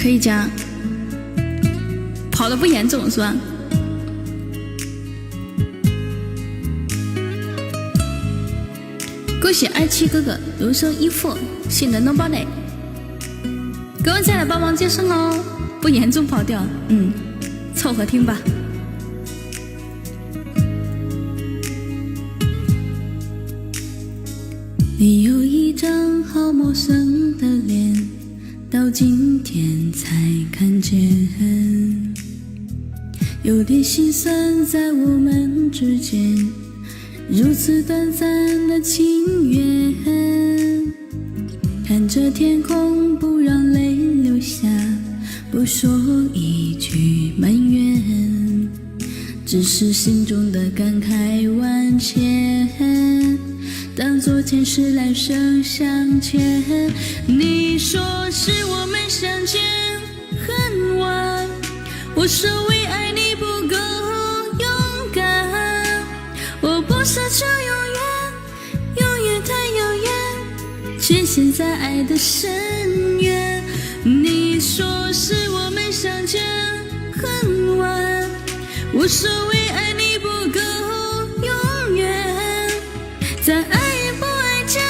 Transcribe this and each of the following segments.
可以加，跑得不严重是吧？恭喜27哥哥荣升1副，性能能包内，各位再来帮忙接生哦，不严重跑掉，凑合听吧。你有一张好陌生的脸，到今天才看见，有点心酸在我们之间，如此短暂的情缘，看着天空不让泪流下，不说一句埋怨，只是心中的感慨万千，当作前世来生相欠。你说是我们相见很晚，我说为爱你不够勇敢，我不奢求永远，永远太遥远，却陷在爱的深渊。你说是我们相见很晚，我说为爱你不够永远，在爱与不爱间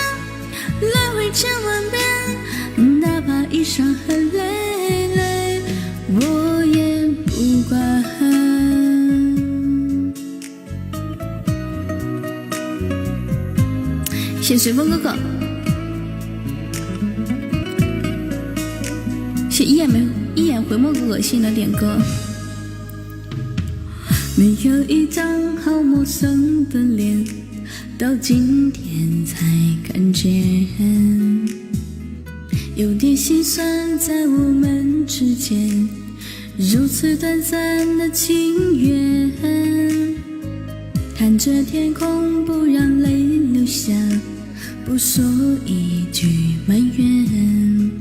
来回千万遍，哪怕已伤痕累累，我也不管。谢随风哥哥，谢一眼回眸哥哥新的点歌。没有一张好陌生的脸，到今天才看见，有点心酸在我们之间，如此短暂的情缘，看着天空不让泪流下，不说一句埋怨，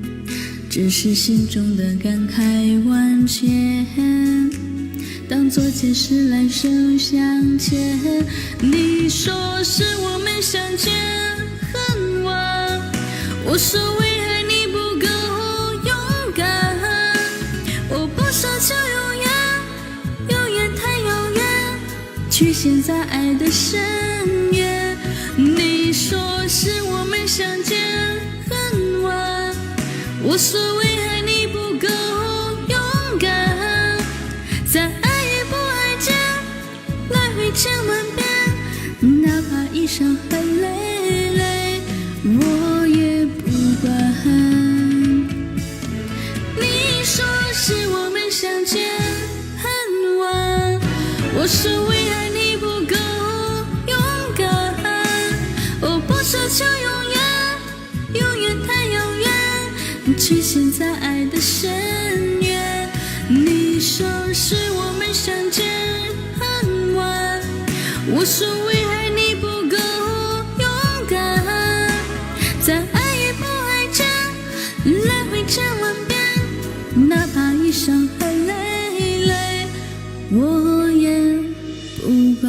只是心中的感慨万千，当作前世来生相欠。你说是我们相见很晚，我说为爱你不够勇敢，我不奢求永远，永远太遥远，却陷在爱的深渊。你说是我们相见很晚，我说为爱你不够勇敢，在爱与不爱间来回千万遍，哪怕已伤痕累累，我也不管。你说是我们相见很晚，我说为爱你不够勇敢，我不奢求永远，永远太遥远，却陷在爱的深渊。你说是我们相见很晚，我说为爱你不够勇敢，在爱与不爱间来回千万遍，哪怕已伤痕累累，我也不管。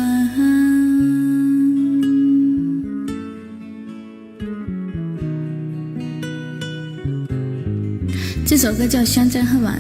这首歌叫《相见恨晚》。